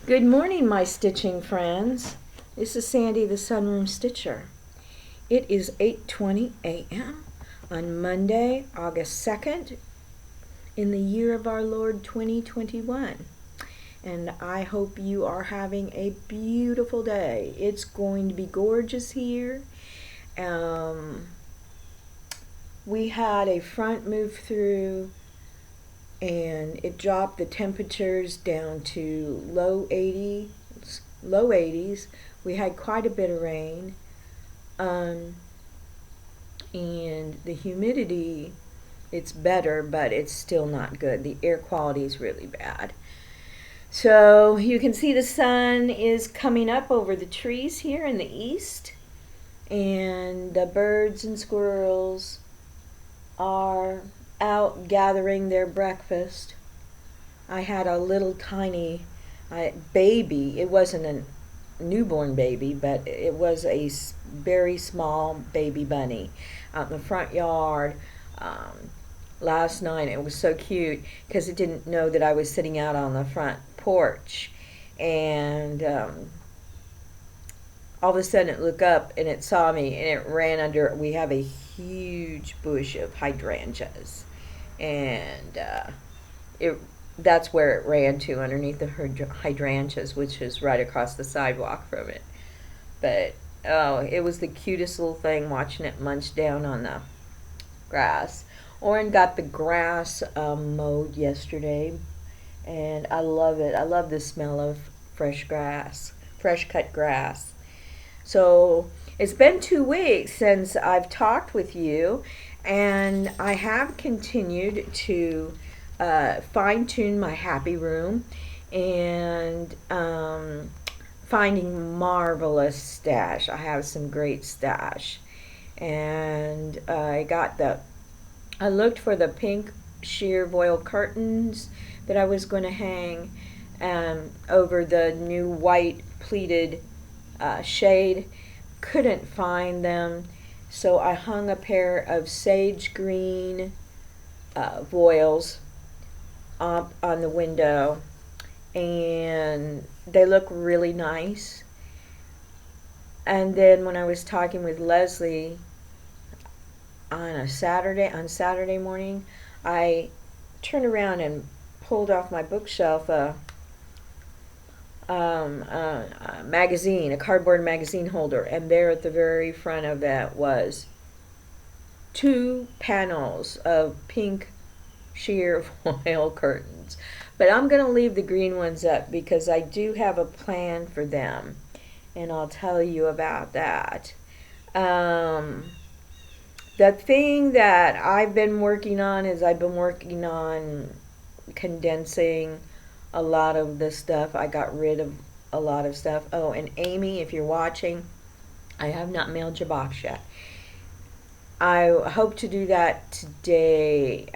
Good morning, my stitching friends. This is Sandy the Sunroom Stitcher. It is 8:20 a.m. on Monday, August 2nd, in the year of our Lord 2021. And I hope you are having a beautiful day. It's going to be gorgeous here. We had a front move through and it dropped the temperatures down to low 80s. We had quite a bit of rain, and the humidity, it's better, but it's still not good. The air quality is really bad. So you can see the sun is coming up over the trees here in the east, and the birds and squirrels are out gathering their breakfast. I had a little tiny baby. It wasn't a newborn baby, but it was a very small baby bunny out in the front yard last night. It was so cute because it didn't know that I was sitting out on the front porch, and all of a sudden it looked up and it saw me and it ran under. We have a huge bush of hydrangeas, and that's where it ran to, underneath the hydrangeas, which is right across the sidewalk from it. But oh, it was the cutest little thing, watching it munch down on the grass. Oren got the grass mowed yesterday, and I love it. I love the smell of fresh grass, fresh cut grass. So it's been 2 weeks since I've talked with you, and I have continued to fine-tune my happy room and finding marvelous stash. I have some great stash, and I looked for the pink sheer voile curtains that I was going to hang over the new white pleated shade. Couldn't find them, so I hung a pair of sage green voiles up on the window, and they look really nice. And then when I was talking with Leslie on Saturday morning, I turned around and pulled off my bookshelf a magazine, a cardboard magazine holder, and there at the very front of that was 2 panels of pink sheer voile curtains. But I'm going to leave the green ones up because I do have a plan for them, and I'll tell you about that. The thing that I've been working on is I've been working on condensing a lot of the stuff. I got rid of a lot of stuff. Oh, and Amy, if you're watching, I have not mailed your box yet. I hope to do that today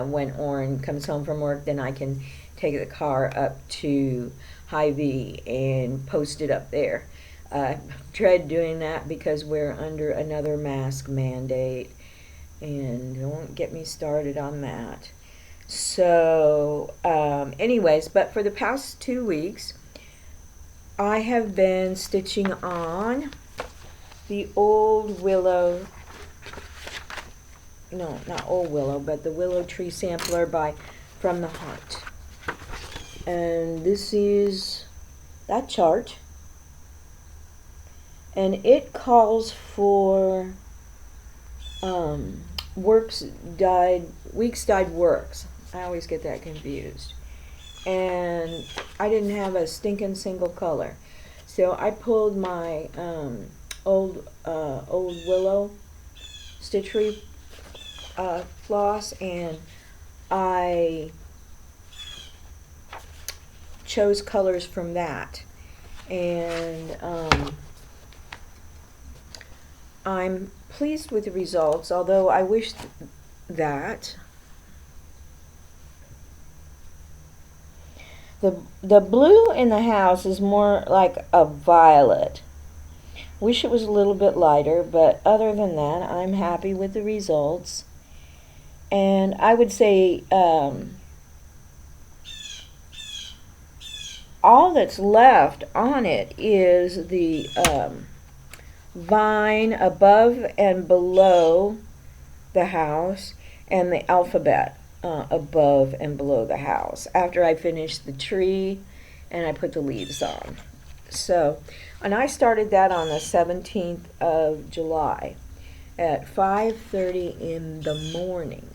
when Oren comes home from work. Then I can take the car up to Hy-Vee and post it up there. Dread doing that because we're under another mask mandate, and don't get me started on that. So anyways, but for the past 2 weeks I have been stitching on the old willow, no, not old willow, but the willow tree sampler from the Hunt. And this is that chart, and it calls for weeks dyed works. I always get that confused, and I didn't have a stinking single color, so I pulled my old willow stitchery floss, and I chose colors from that, and I'm pleased with the results, although I wish that the blue in the house is more like a violet. Wish it was a little bit lighter, but other than that, I'm happy with the results. And I would say all that's left on it is the vine above and below the house, and the alphabet above and below the house, after I finished the tree and I put the leaves on. So, and I started that on the 17th of July at 5:30 in the morning.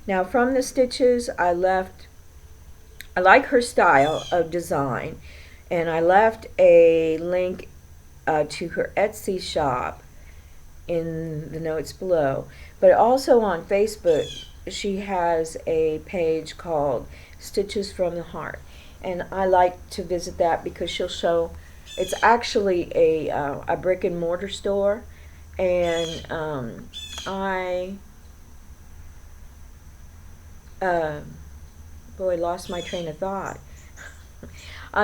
Now, from the stitches, I like her style of design, and I left a link to her Etsy shop in the notes below. But also on Facebook, she has a page called Stitches from the Heart, and I like to visit that because she'll show. It's actually a brick and mortar store, and I lost my train of thought.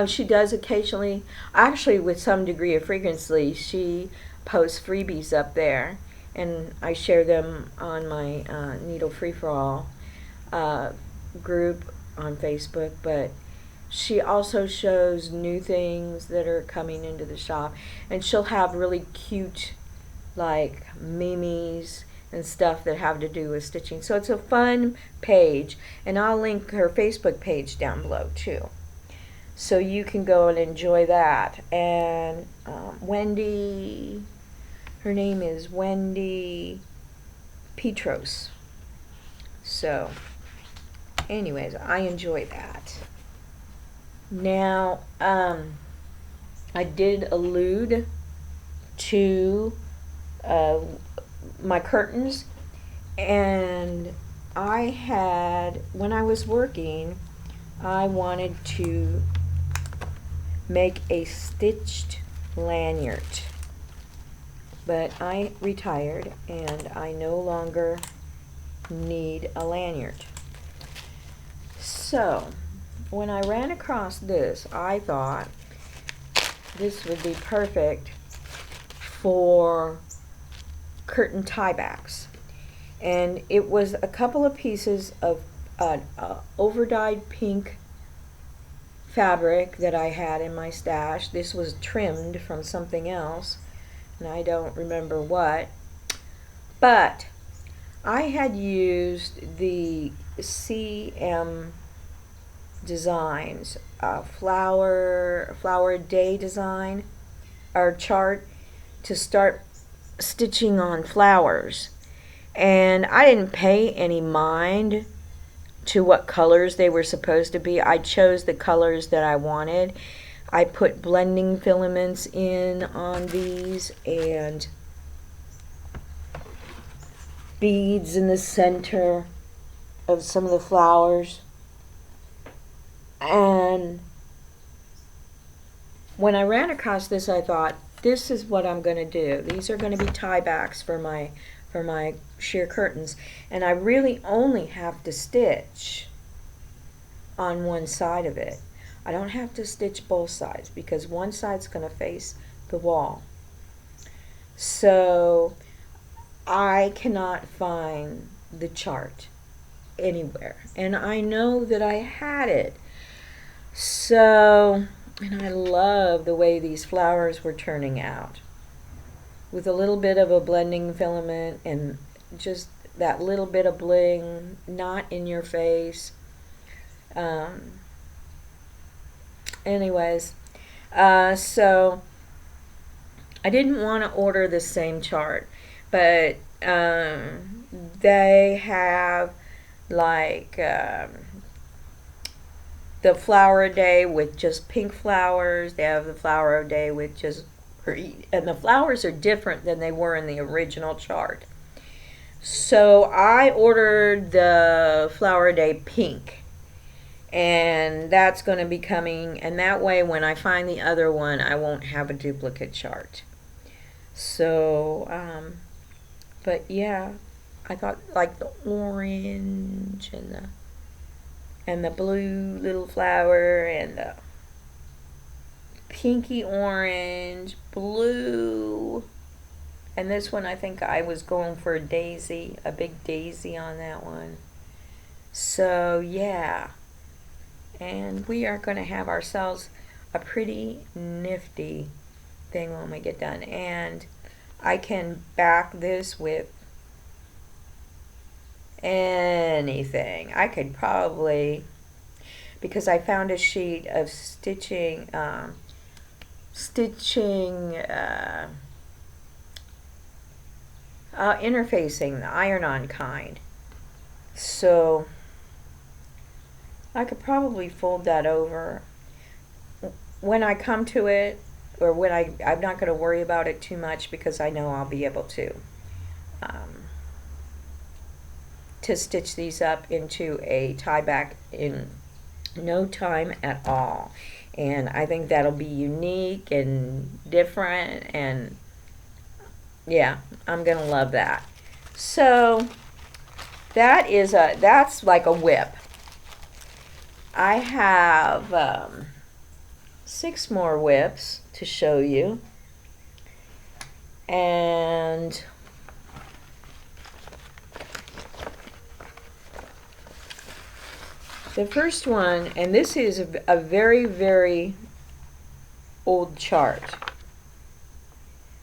She does occasionally, actually with some degree of frequency, she posts freebies up there, and I share them on my Needle Free For All group on Facebook. But she also shows new things that are coming into the shop, and she'll have really cute, like, memes and stuff that have to do with stitching. So it's a fun page, and I'll link her Facebook page down below too, so you can go and enjoy that. And Wendy, her name is Wendy Petros. So anyways, I enjoy that. Now, I did allude to my curtains, and I had, when I was working, I wanted to make a stitched lanyard, but I retired and I no longer need a lanyard. So when I ran across this, I thought this would be perfect for curtain tiebacks. And it was a couple of pieces of overdyed pink fabric that I had in my stash. This was trimmed from something else, and I don't remember what. But I had used the CM Designs flower day design or chart to start stitching on flowers, and I didn't pay any mind to what colors they were supposed to be. I chose the colors that I wanted. I put blending filaments in on these and beads in the center of some of the flowers. And when I ran across this, I thought, this is what I'm going to do. These are going to be tiebacks for my sheer curtains, and I really only have to stitch on one side of it. I don't have to stitch both sides because one side's going to face the wall. So I cannot find the chart anywhere, and I know that I had it. So, and I love the way these flowers were turning out, with a little bit of a blending filament and just that little bit of bling, not in your face. Anyways, so I didn't want to order the same chart, but they have like the flower a day with just pink flowers. They have the flower a day with just green, and the flowers are different than they were in the original chart. So I ordered the flower a day pink, and that's going to be coming, and that way when I find the other one I won't have a duplicate chart. So but yeah, I thought like the orange and the blue little flower and the pinky orange, blue, and this one I think I was going for a daisy, a big daisy on that one. So yeah, and we are going to have ourselves a pretty nifty thing when we get done. And I can back this with anything. I could probably, because I found a sheet of stitching interfacing, the iron-on kind. So I could probably fold that over when I come to it, or when I'm not going to worry about it too much, because I know I'll be able to stitch these up into a tie back in no time at all. And I think that'll be unique and different, and yeah, I'm gonna love that. So that's like a whip. I have 6 more whips to show you, and the first one, and this is a very, very old chart.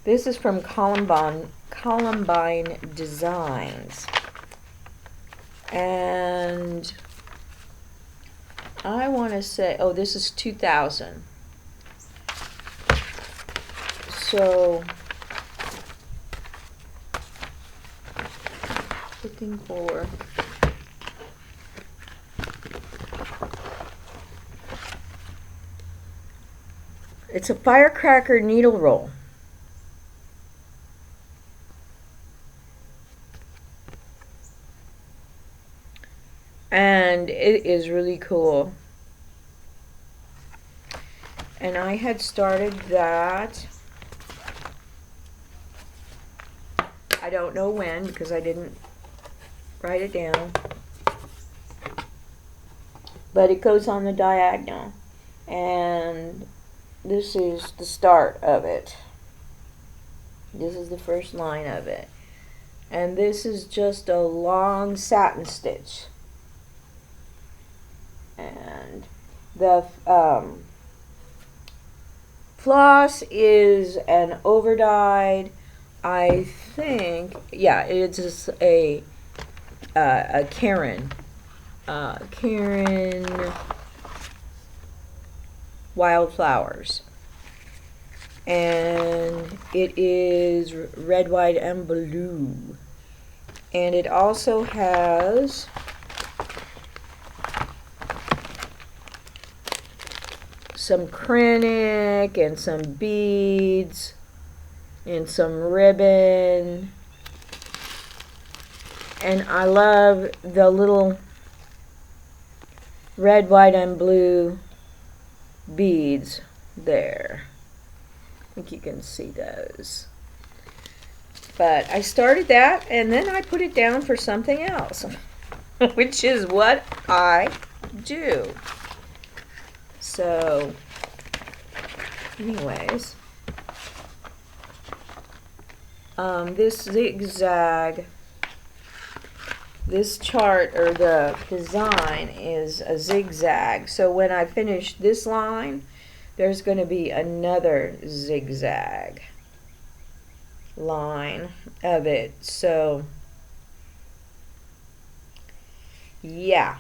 This is from Columbine Designs. And I want to say, oh, this is 2000. So, looking for... It's a firecracker needle roll. And it is really cool. And I had started that, I don't know when, because I didn't write it down, but it goes on the diagonal, and this is the start of it. This is the first line of it. And this is just a long satin stitch. And the floss is an overdyed, I think, yeah, it's just a Karen Wildflowers, and it is red, white, and blue, and it also has some krennic and some beads and some ribbon, and I love the little red, white, and blue beads there. I think you can see those. But I started that, and then I put it down for something else, which is what I do. So, anyways, this zigzag, this chart, or the design, is a zigzag. So when I finish this line, there's going to be another zigzag line of it. So yeah,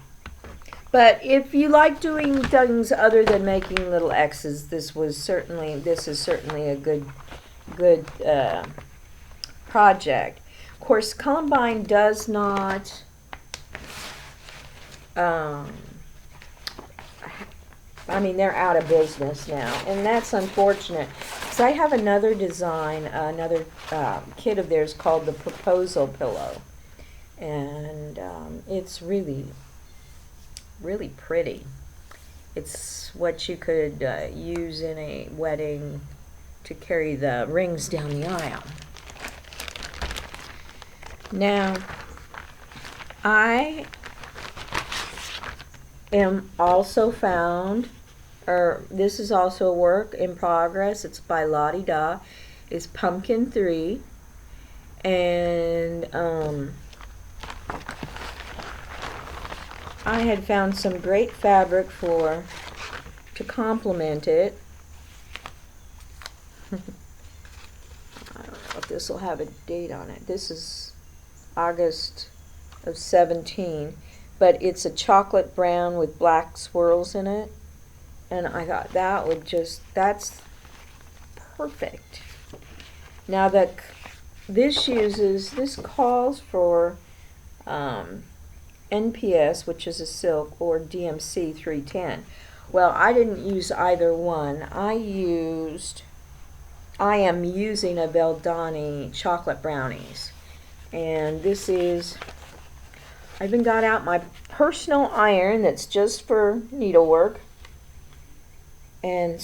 but if you like doing things other than making little X's, this is certainly a good project. Of course, Columbine does not I mean, they're out of business now, and that's unfortunate, because I have another design, another kit of theirs called the Proposal Pillow, and it's really, really pretty. It's what you could use in a wedding to carry the rings down the aisle. Now, I am also found, or this is also a work in progress. It's by Lottie Da. It's Pumpkin 3, and I had found some great fabric for to complement it. I don't know if this will have a date on it. This is August of 17, but it's a chocolate brown with black swirls in it, and I thought that would that's perfect. Now that this calls for NPS, which is a silk, or DMC 310. Well, I didn't use either one. I am using a Valdani chocolate brownies, and this is, I even got out my personal iron that's just for needlework and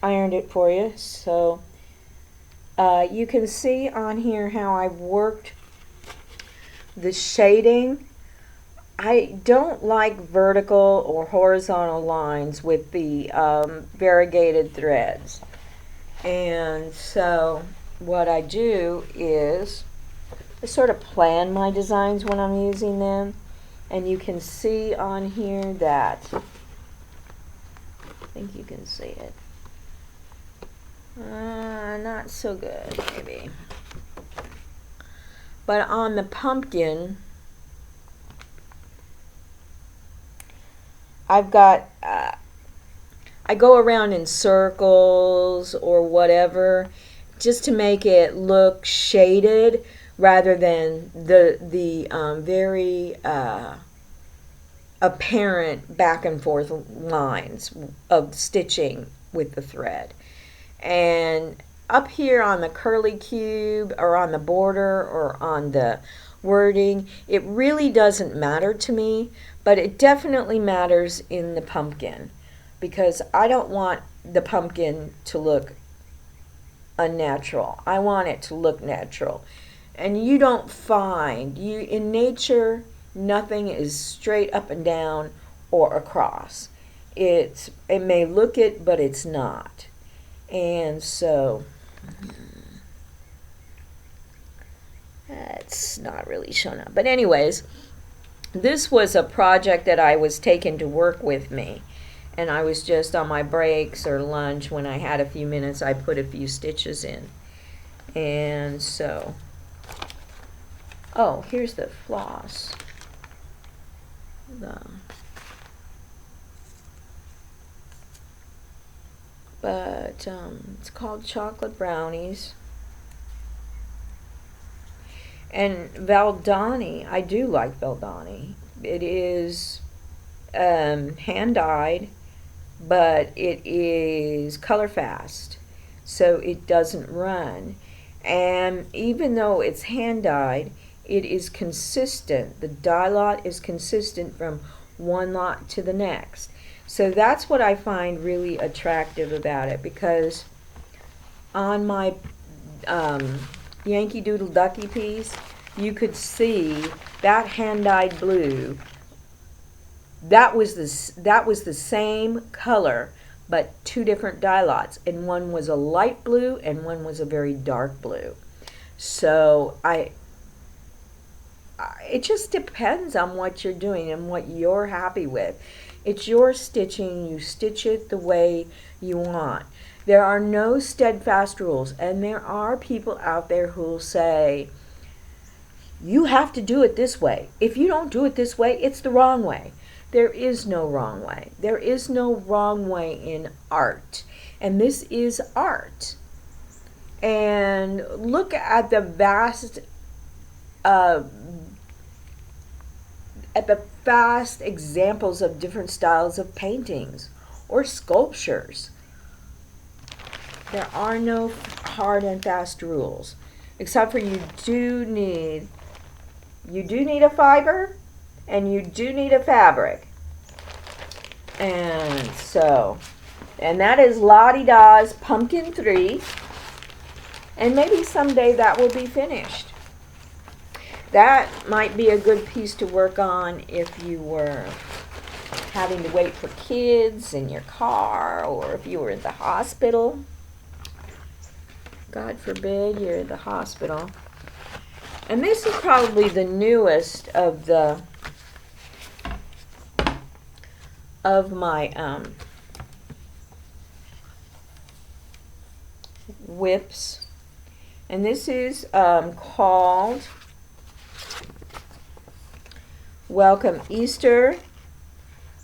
ironed it for you. So you can see on here how I've worked the shading. I don't like vertical or horizontal lines with the variegated threads. And so what I do is I sort of plan my designs when I'm using them. And you can see on here that, I think you can see it. Not so good, maybe. But on the pumpkin, I've got, I go around in circles or whatever just to make it look shaded rather than the very apparent back and forth lines of stitching with the thread. And up here on the curly cube or on the border or on the wording, it really doesn't matter to me, but it definitely matters in the pumpkin because I don't want the pumpkin to look unnatural. I want it to look natural. And you don't find, in nature, nothing is straight up and down or across. It may look it, but it's not. And so it's not really showing up. But anyways, this was a project that I was taking to work with me. And I was just on my breaks or lunch when I had a few minutes, I put a few stitches in. And so, oh, here's the floss. But it's called Chocolate Brownies. And Valdani, I do like Valdani. It is hand-dyed, but it is color fast, so it doesn't run. And even though it's hand-dyed, it is consistent. The dye lot is consistent from one lot to the next. So that's what I find really attractive about it, because on my Yankee Doodle Ducky piece, you could see that hand-dyed blue. That was the same color, but two different dye lots, and one was a light blue and one was a very dark blue. So it just depends on what you're doing and what you're happy with. It's your stitching. You stitch it the way you want. There are no steadfast rules, and there are people out there who will say, you have to do it this way. If you don't do it this way, it's the wrong way. There is no wrong way. There is no wrong way in art. And this is art. And look at the vast examples of different styles of paintings or sculptures. There are no hard and fast rules, except for you do need a fiber and you do need a fabric. And so, and that is Lottie Da's Pumpkin 3, and maybe someday that will be finished. That might be a good piece to work on if you were having to wait for kids in your car, or if you were at the hospital. God forbid you're at the hospital. And this is probably the newest of my whips. And this is called Welcome Easter.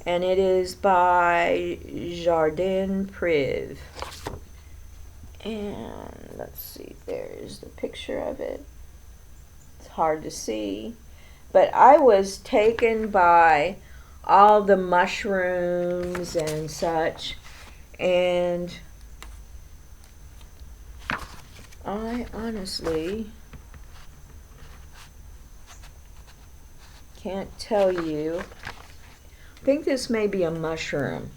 And it is by Jardin Priv. And let's see, there's the picture of it. It's hard to see. But I was taken by all the mushrooms and such. And I honestly can't tell you. I think this may be a mushroom,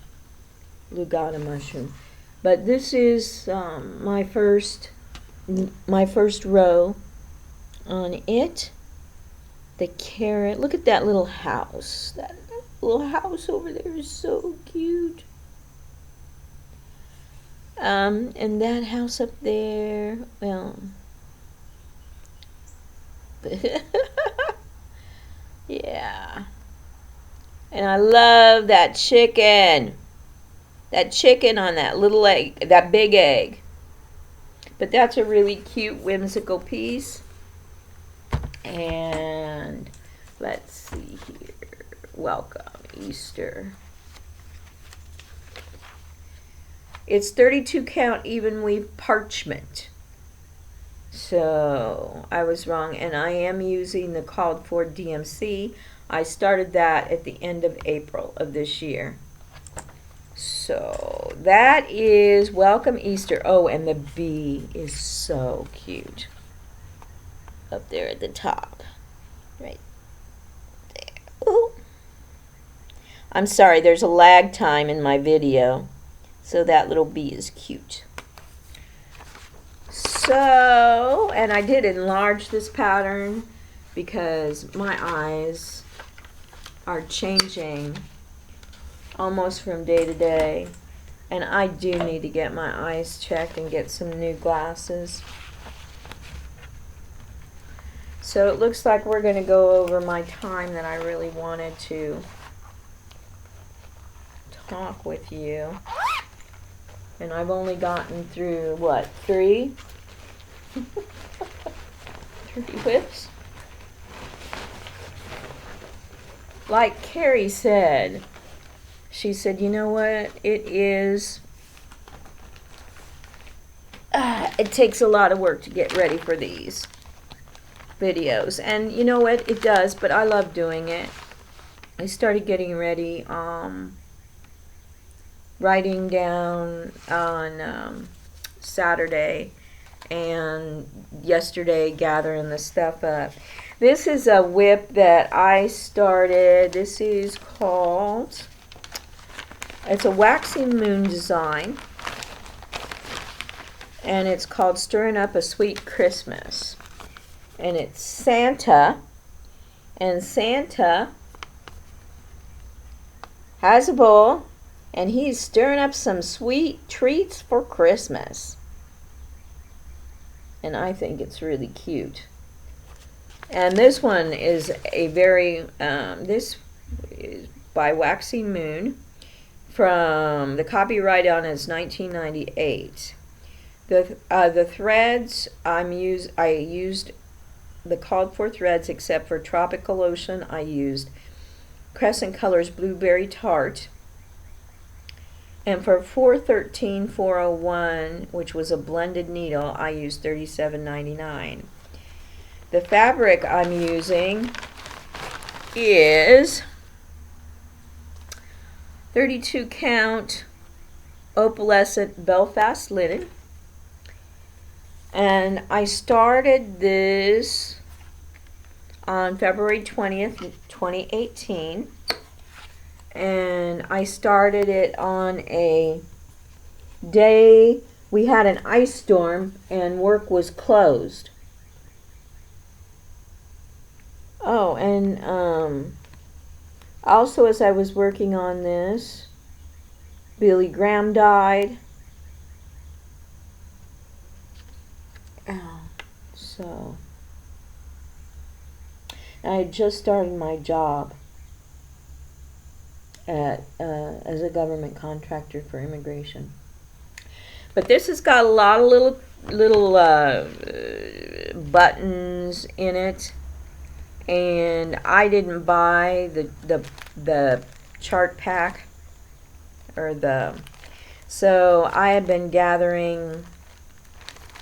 Lugata mushroom, but this is my first row on it. The carrot. Look at that little house. That little house over there is so cute. And that house up there. Well, yeah. And I love that chicken. That chicken on that little egg, that big egg. But that's a really cute, whimsical piece. And let's see here. Welcome, Easter. It's 32 count even weave parchment. So I was wrong, and I am using the called for DMC. I started that at the end of April of this year. So that is Welcome Easter. Oh, and the bee is so cute. Up there at the top. Right there. Ooh. I'm sorry, there's a lag time in my video. So that little bee is cute. So, and I did enlarge this pattern because my eyes are changing almost from day to day, and I do need to get my eyes checked and get some new glasses. So it looks like we're going to go over my time that I really wanted to talk with you, and I've only gotten through what, 3 whips. Like Carrie said, she said, you know what, it takes a lot of work to get ready for these videos. And you know what, it does, but I love doing it. I started getting ready, writing down on Saturday, and yesterday gathering the stuff up. This is a whip that I started. This is called, it's a waxing moon design, and it's called Stirring Up a Sweet Christmas. And it's Santa, and Santa has a bowl, and he's stirring up some sweet treats for Christmas. And I think it's really cute. And this one is a very, this is by Waxing Moon. From the copyright on is 1998. The threads I used the called for threads, except for Tropical Ocean. I used Crescent Colors Blueberry Tart. And for 413-401, which was a blended needle, I used $37.99. The fabric I'm using is 32 count opalescent Belfast linen. And I started this on February 20th, 2018. And I started it on a day we had an ice storm and work was closed. Oh, and also as I was working on this, Billy Graham died. So I had just started my job at as a government contractor for immigration. But this has got a lot of little buttons in it, and I didn't buy the chart pack or so I have been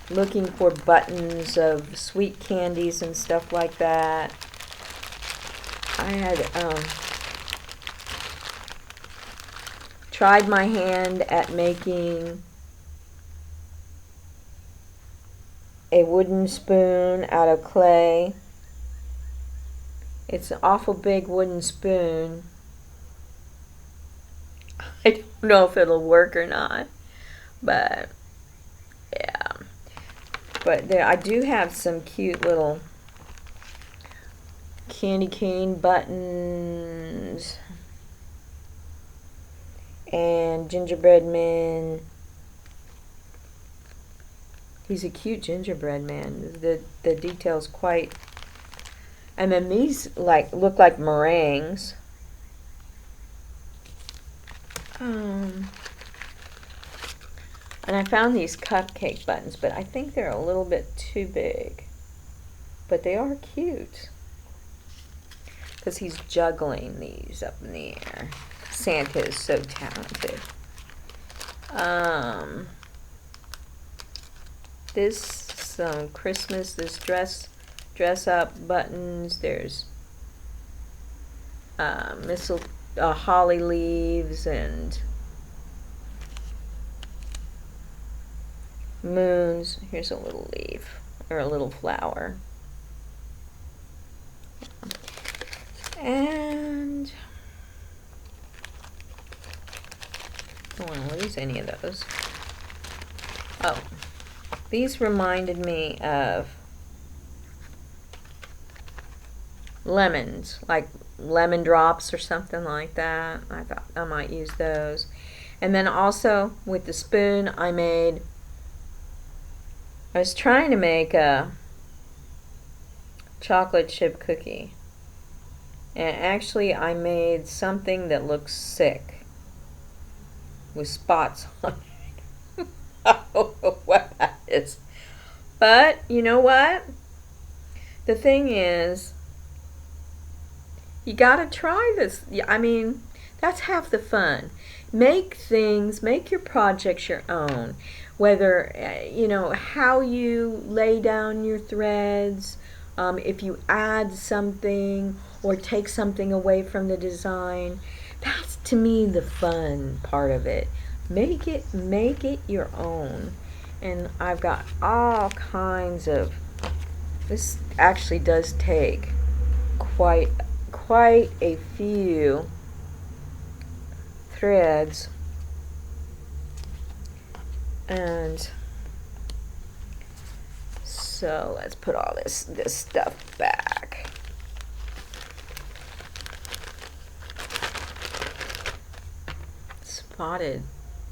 looking for buttons of sweet candies and stuff like that. I had tried my hand at making a wooden spoon out of clay. It's an awful big wooden spoon. I don't know if it'll work or not, but yeah. But there, I do have some cute little candy cane buttons and gingerbread man. He's a cute gingerbread man. The detail's quite. And then these look like meringues. And I found these cupcake buttons, but I think they're a little bit too big. But they are cute. Because he's juggling these up in the air. Santa is so talented. This some Christmas, this dress up buttons. There's holly leaves and moons. Here's a little leaf or a little flower. And I don't want to lose any of those. Oh, these reminded me of lemons, like lemon drops or something like that. I thought I might use those. And then also with the spoon I was trying to make a chocolate chip cookie. And actually I made something that looks sick with spots on it. I don't know what that is. But you know what? The thing is, you gotta try this. I mean, that's half the fun. Make your projects your own. Whether, how you lay down your threads, if you add something or take something away from the design. That's, to me, the fun part of it. Make it your own. And I've got all kinds of, this actually does take quite a few threads. And so let's put all this stuff back. Spotted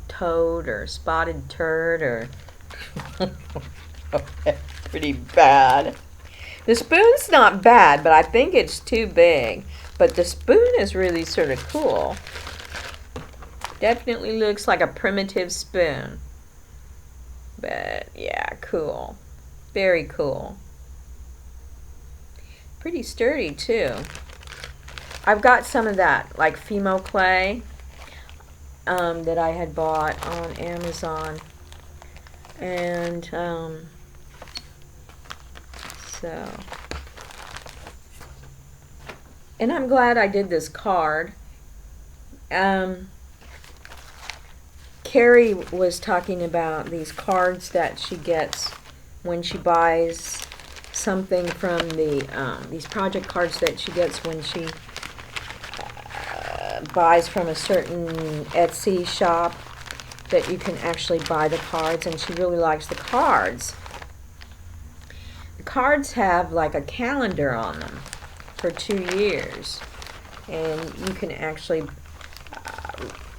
toad or spotted turd or pretty bad. The spoon's not bad, but I think it's too big. But the spoon is really sort of cool. Definitely looks like a primitive spoon. But yeah, cool. Very cool. Pretty sturdy too. I've got some of that, like Fimo clay, that I had bought on Amazon. And so, and I'm glad I did this card. Carrie was talking about these cards that she gets when she buys something from these project cards that she gets when she buys from a certain Etsy shop, that you can actually buy the cards, and she really likes the cards. The cards have like a calendar on them for 2 years, and you can actually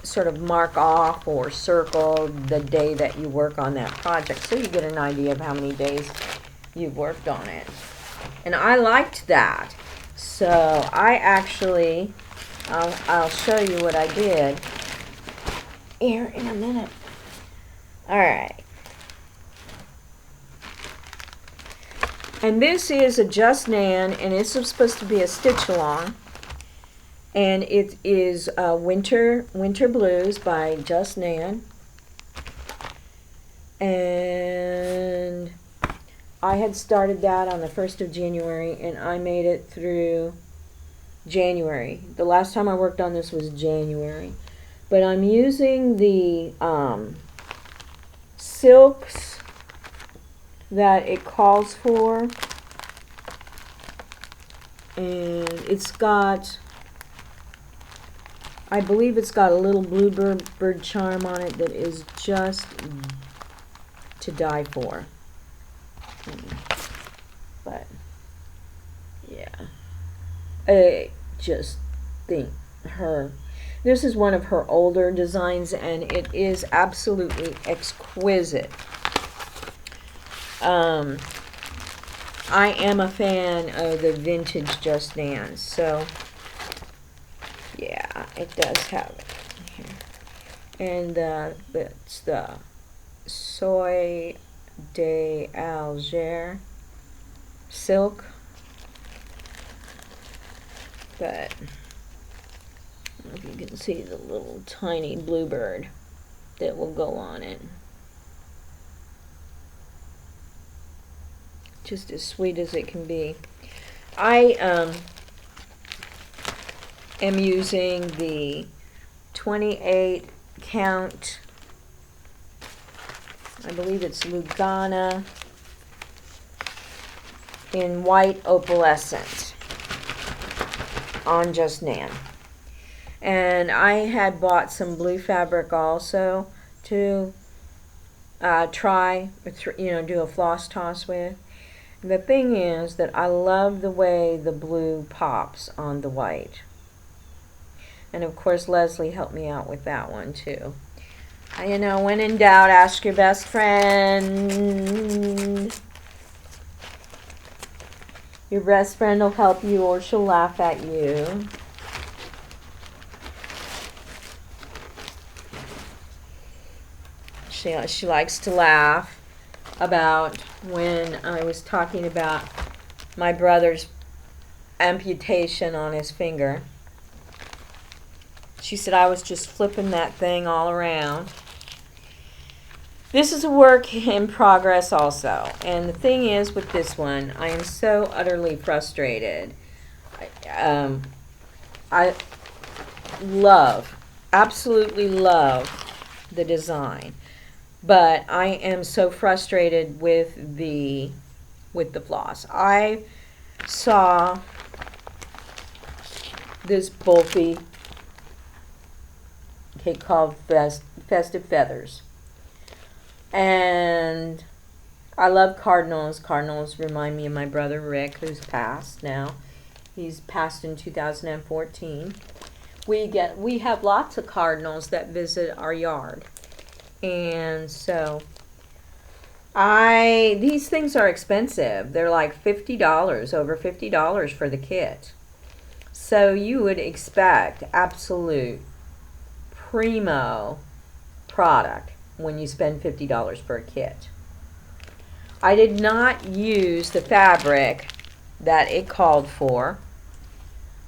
sort of mark off or circle the day that you work on that project, so you get an idea of how many days you've worked on it. And I liked that, so I actually, I'll show you what I did here in a minute. Alright. And this is a Just Nan, and it's supposed to be a stitch along. And it is Winter Blues by Just Nan. And I had started that on the 1st of January, and I made it through January. The last time I worked on this was January. But I'm using the silks that it calls for, and it's got, I believe it's got a little bluebird charm on it that is just to die for. But yeah, I just think this is one of her older designs, and it is absolutely exquisite. I am a fan of the vintage Just Nan, so yeah, it does have it here. And it's the Soie d'Alger silk, but I don't know if you can see the little tiny bluebird that will go on it. Just as sweet as it can be. I am using the 28 count, I believe it's Lugana in white opalescent on Just Nan. And I had bought some blue fabric also to try, do a floss toss with. The thing is that I love the way the blue pops on the white. And of course Leslie helped me out with that one too. When in doubt, ask your best friend. Your best friend will help you, or she'll laugh at you. She likes to laugh about when I was talking about my brother's amputation on his finger. She said I was just flipping that thing all around. This is a work in progress also. And the thing is with this one, I am so utterly frustrated. I absolutely love the design. But I am so frustrated with the floss. I saw this bulky cake called Festive Feathers. And I love cardinals. Cardinals remind me of my brother Rick, who's passed now. He's passed in 2014. We have lots of cardinals that visit our yard. And so these things are expensive. They're like $50, over $50 for the kit. So you would expect absolute primo product when you spend $50 for a kit. I did not use the fabric that it called for.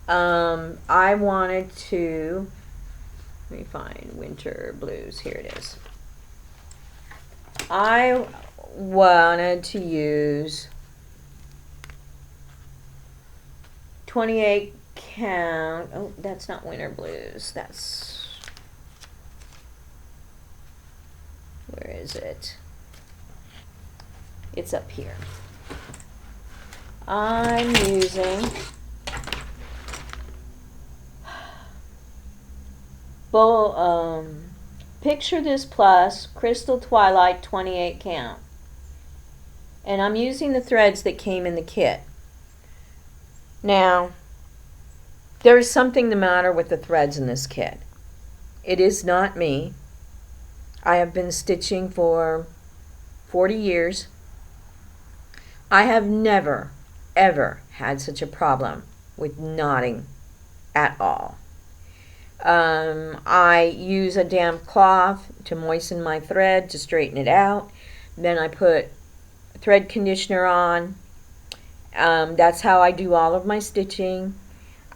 I wanted to, let me find Winter Blues, here it is. I wanted to use 28 count, oh, that's not Winter Blues, that's, where is it? It's up here. I'm using Picture This Plus Crystal Twilight 28 count. And I'm using the threads that came in the kit. Now, there is something the matter with the threads in this kit. It is not me. I have been stitching for 40 years. I have never, ever had such a problem with knotting at all. I use a damp cloth to moisten my thread to straighten it out. Then I put thread conditioner on. That's how I do all of my stitching.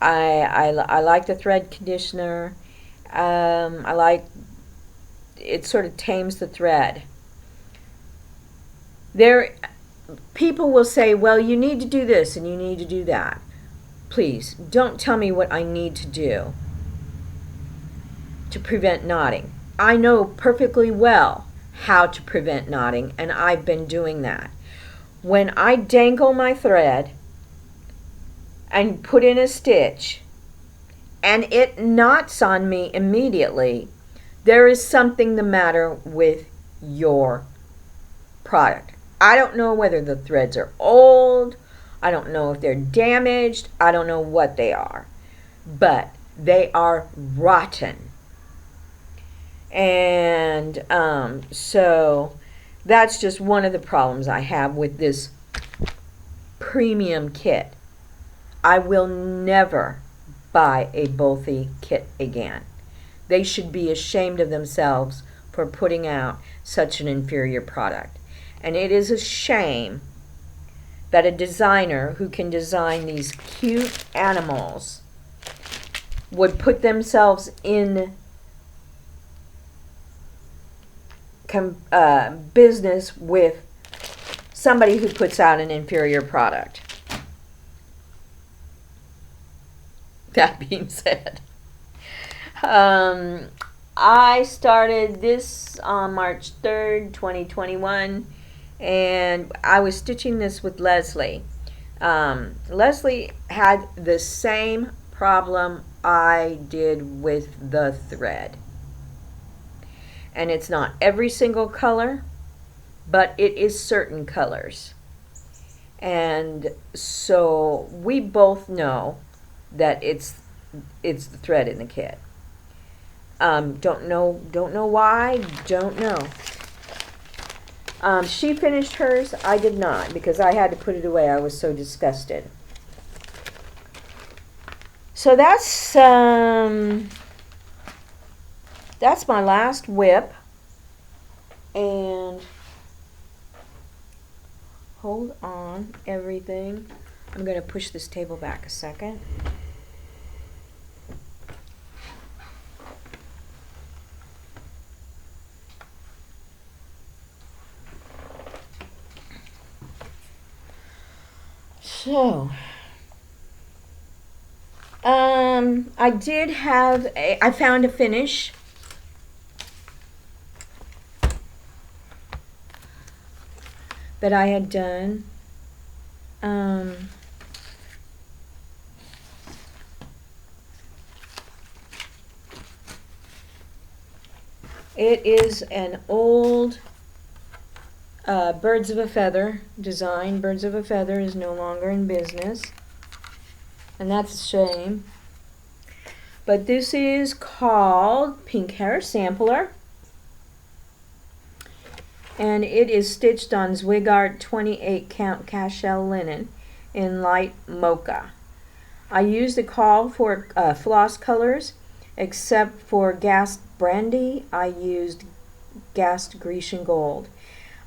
I like the thread conditioner. I like it, sort of tames the thread. People will say, well, you need to do this and you need to do that. Please don't tell me what I need to do to prevent knotting. I know perfectly well how to prevent knotting, and I've been doing that. When I dangle my thread and put in a stitch and it knots on me immediately, there is something the matter with your product. I don't know whether the threads are old, I don't know if they're damaged, I don't know what they are, but they are rotten. And so that's just one of the problems I have with this premium kit. I will never buy a Bothy kit again. They should be ashamed of themselves for putting out such an inferior product. And it is a shame that a designer who can design these cute animals would put themselves in business with somebody who puts out an inferior product. That being said, I started this on March 3rd, 2021, and I was stitching this with Leslie. Leslie had the same problem I did with the thread. And it's not every single color, but it is certain colors. And so we both know that it's the thread in the kit. Don't know why, don't know. She finished hers, I did not, because I had to put it away. I was so disgusted. So that's my last whip. And hold on, everything. I'm going to push this table back a second. So, I found a finish. That I had done. It is an old Birds of a Feather design. Birds of a Feather is no longer in business, and that's a shame. But this is called Pink Hair Sampler, and it is stitched on Zwigart 28 count cashel linen in light mocha. I used a call for floss colors, except for Gassed Brandy, I used Gassed Grecian Gold.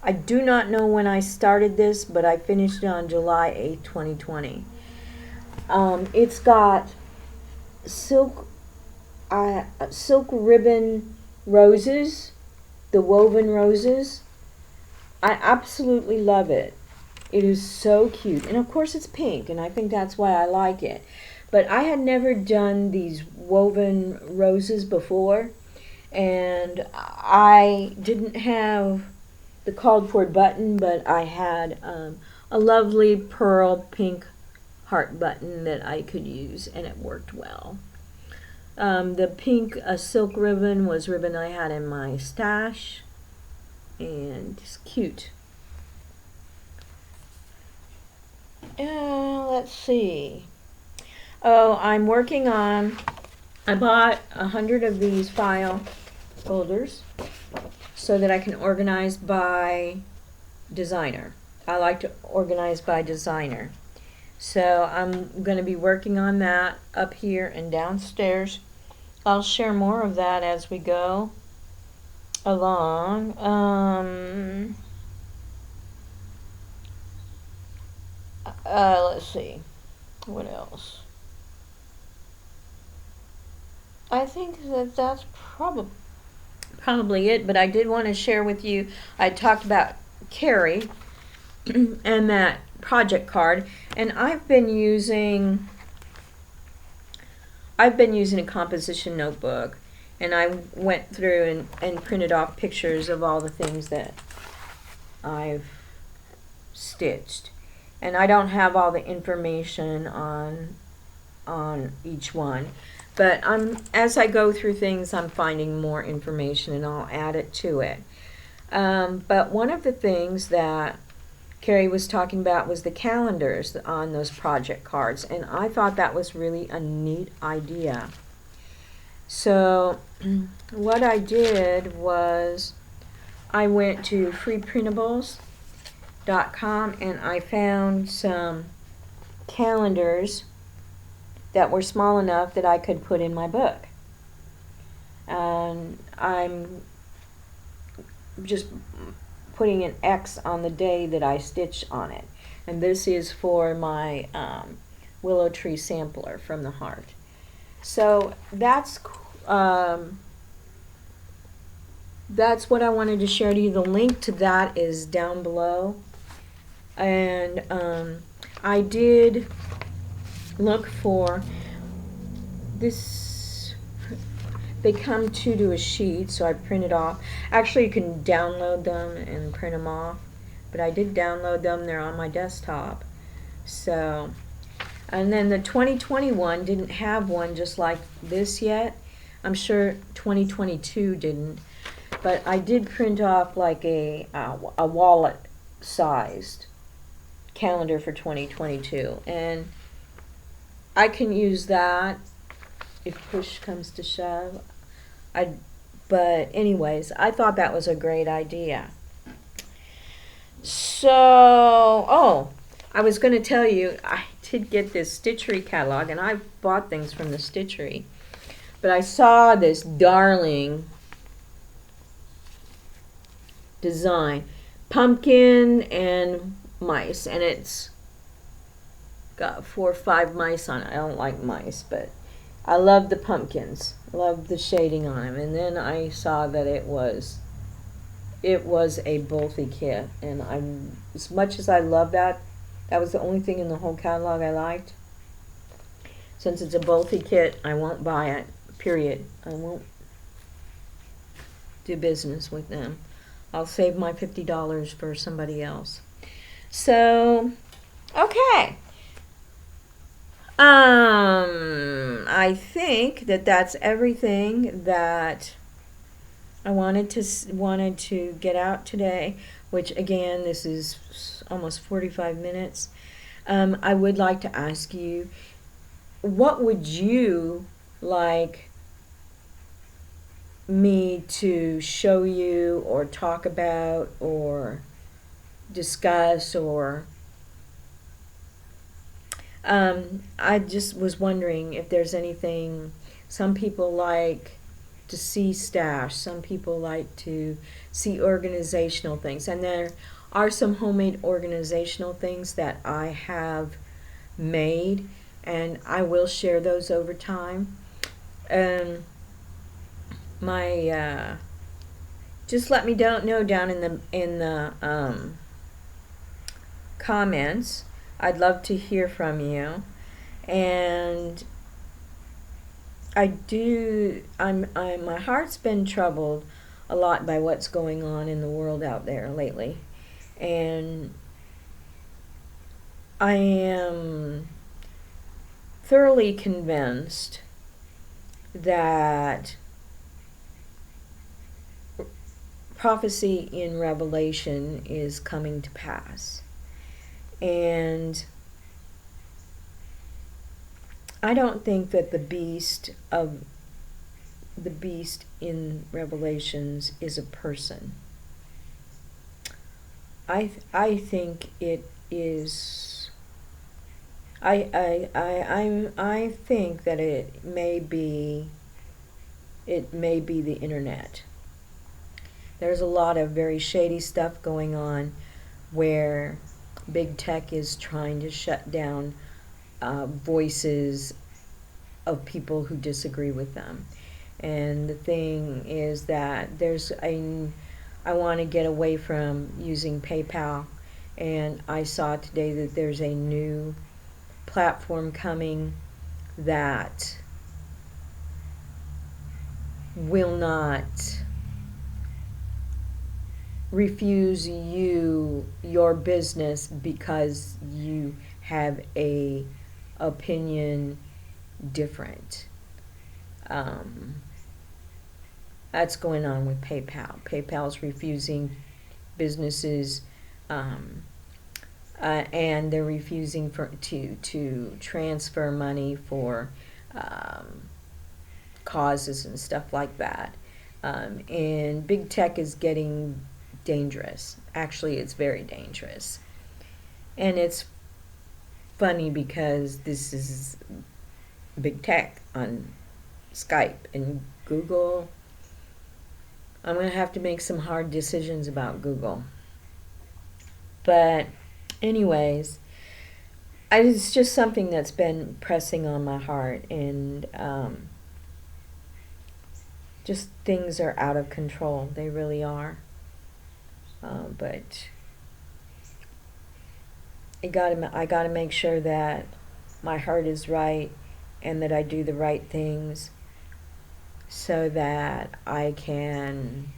I do not know when I started this, but I finished it on July 8, 2020. It's got silk ribbon roses, the woven roses. I absolutely love it. It is so cute. And of course it's pink, and I think that's why I like it. But I had never done these woven roses before, and I didn't have the called for button, but I had a lovely pearl pink heart button that I could use, and it worked well. The pink silk ribbon was ribbon I had in my stash, and it's cute. Let's see. Oh, I'm working on, I bought 100 of these file folders so that I can organize by designer. I like to organize by designer. So I'm going to be working on that up here and downstairs I'll share more of that as we go along. Let's see. What else? I think that that's probably it, but I did want to share with you, I talked about Carrie and that project card, and I've been using a composition notebook, and I went through and printed off pictures of all the things that I've stitched. And I don't have all the information on each one, but as I go through things, I'm finding more information, and I'll add it to it. But one of the things that Carrie was talking about was the calendars on those project cards, and I thought that was really a neat idea. So what I did was I went to freeprintables.com and I found some calendars that were small enough that I could put in my book. And I'm just putting an X on the day that I stitch on it. And this is for my willow tree sampler from the heart. So that's what I wanted to share to you. The link to that is down below. And I did look for this. They come to a sheet, so I printed off. Actually, you can download them and print them off, but I did download them. They're on my desktop. So, and then the 2021 didn't have one just like this yet. I'm sure 2022 didn't, but I did print off like a wallet-sized calendar for 2022, and I can use that if push comes to shove. But anyways, I thought that was a great idea. So, I was going to tell you, I did get this Stitchery catalog, and I bought things from the Stitchery. But I saw this darling design, pumpkin and mice, and it's got 4 or 5 mice on it. I don't like mice, but I love the pumpkins. I love the shading on them. And then I saw that it was a Bolthy kit, and as much as I love that, that was the only thing in the whole catalog I liked. Since it's a Bolthy kit, I won't buy it. Period. I won't do business with them. I'll save my $50 for somebody else. So, okay. I think that that's everything that I wanted to get out today, which again, this is almost 45 minutes. I would like to ask you, what would you like me to show you or talk about or discuss, or I just was wondering if there's anything. Some people like to see stash, some people like to see organizational things, and there are some homemade organizational things that I have made, and I will share those over time. Just let me know down in the comments. I'd love to hear from you, and my heart's been troubled a lot by what's going on in the world out there lately, and I am thoroughly convinced that prophecy in Revelation is coming to pass. And I don't think that the beast in Revelations is a person. I think it is. I think that it may be it may be the internet. There's a lot of very shady stuff going on where big tech is trying to shut down voices of people who disagree with them. And the thing is that I want to get away from using PayPal, and I saw today that there's a new platform coming that will not refuse you your business because you have a opinion different. That's going on with PayPal. PayPal's refusing businesses, and they're refusing to transfer money for causes and stuff like that. And big tech is getting dangerous. Actually, it's very dangerous. And it's funny because this is big tech on Skype and Google. I'm going to have to make some hard decisions about Google. But anyways, it's just something that's been pressing on my heart, and just things are out of control. They really are. But I gotta make sure that my heart is right and that I do the right things so that I can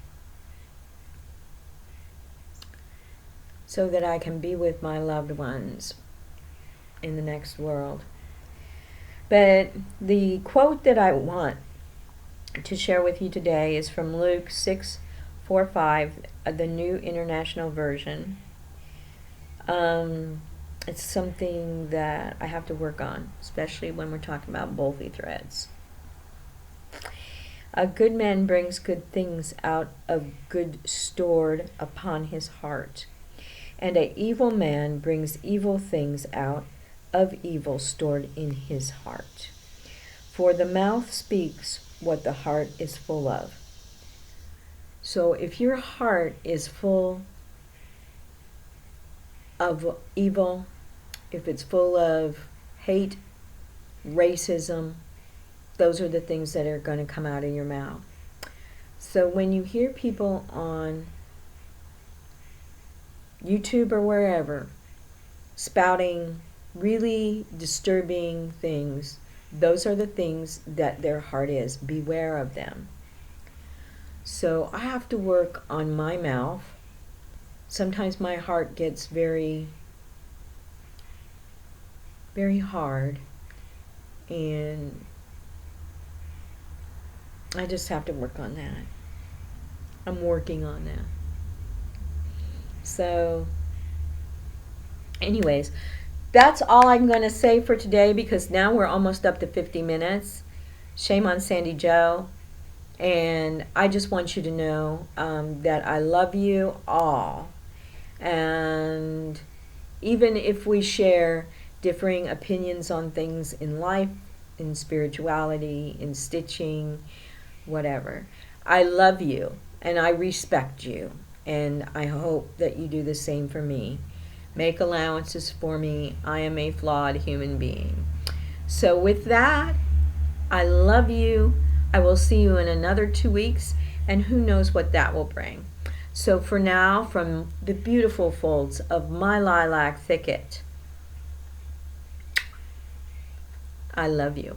be with my loved ones in the next world. But the quote that I want to share with you today is from Luke 6:45, the New International Version. It's something that I have to work on, especially when we're talking about bulky threads. A good man brings good things out of good stored upon his heart, and an evil man brings evil things out of evil stored in his heart. For the mouth speaks what the heart is full of. So if your heart is full of evil, if it's full of hate, racism, those are the things that are going to come out of your mouth. So when you hear people on YouTube or wherever spouting really disturbing things, those are the things that their heart is. Beware of them. So I have to work on my mouth. Sometimes my heart gets very, very hard, and I just have to work on that. I'm working on that. So, anyways, that's all I'm going to say for today, because now we're almost up to 50 minutes. Shame on Sandy Joe. And I just want you to know that I love you all. And even if we share differing opinions on things in life, in spirituality, in stitching, whatever, I love you and I respect you. And I hope that you do the same for me. Make allowances for me. I am a flawed human being. So with that, I love you. I will see you in another 2 weeks, and who knows what that will bring. So for now, from the beautiful folds of my lilac thicket, I love you.